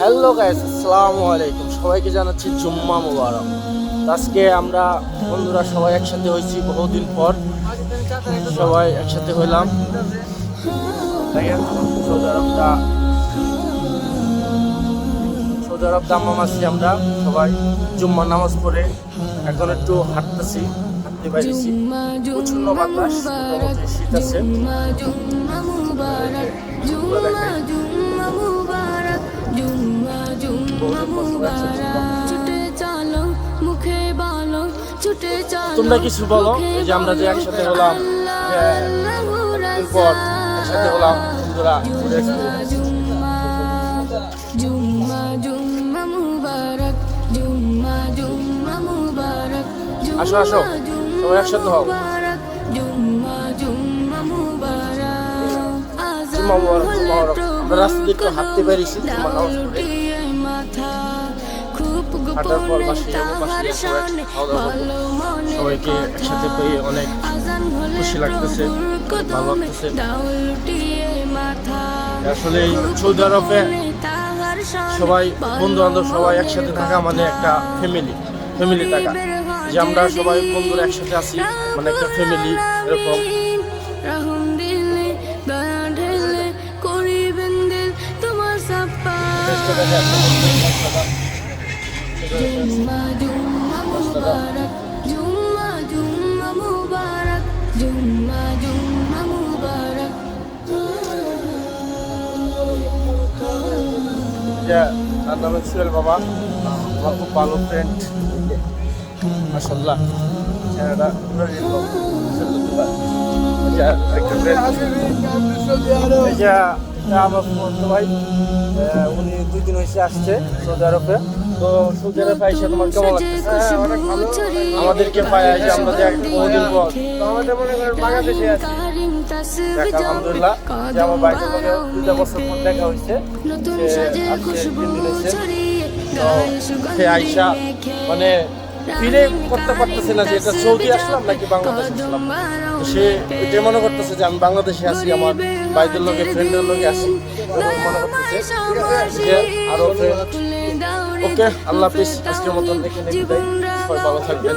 Hello guys, আসসালামু আলাইকুম। সবাইকে জানাচ্ছি জুম্মা মুবারক। আজকে আমরা বন্ধুরা সবাই একসাথে হয়েছি বহুদিন পর। সবাই একসাথে হইলাম। সৌদি আরব দাম্মাম আছি আমরা সবাই। জুম্মার নামাজ পড়ে এখন একটু হাঁটতেছি, হাঁটতে পারছি। প্রচন্ড বাতাস, মোটামুটি শীত আছে। তোমরা কিছু বলো, এই যে আমরা যে একসাথে হলাম, একদিন পর একসাথে হলাম বন্ধুরা। আসো আসো, সবাই একসাথে হও। জুম্মা মুবারক, জুম্মা মুবারক। আমরা রাস্তা দিয়ে একটু হাঁটতে পেরেছি জুম্মার নামাজ পড়ে। হাঁটার পর বাসে যাবো, বাসে গিয়ে খাওয়া দাওয়া করবো। সবাইকে একসাথে পেয়ে অনেক খুশি লাগতেছে, ভালো লাগতেছে। আসলে সৌদি আরবে সবাই বন্ধু বান্ধব সবাই একসাথে থাকা মানে একটা ফ্যামিলি থাকা। যে আমরা সবাই বন্ধুরা একসাথে আছি মানে একটা ফ্যামিলি এরকম। তার নাম সুহেল বাবা, আমার খুব ভালো ফ্রেন্ড। মাশাআল্লাহ ছেলেটা আমার ভাই, উনি 2 দিন হয়েছে আসছে সৌদি আরবে। তো সৌদি আরবে এসে তোমার কেমন লাগছে? অনেক ভালো। আমাদেরকে পায় যে আমরা যে বহুদিন পর আমাদের মনে করেন বাংলাদেশে আছি। আলহামদুলিল্লাহ যে আমার বাইকের লগে 2 বছর পর দেখা হয়েছে। আজকে 3 দিন হয়েছে। তো সে আইসা মানে ফিরে করতে পারতেছে না যে এটা সৌদি আসলাম নাকি বাংলাদেশ আসলাম। তো সে এটা মনে করতেছে যে আমি বাংলাদেশে আছি, আমার ভাইদের লোকে ফ্রেন্ডের লোকে আছি মনে করতেছে যে আরো। ওকে, আল্লাহ হাফিজ। আজকের মতন এখানে বিদায়। সবাই ভালো থাকবেন।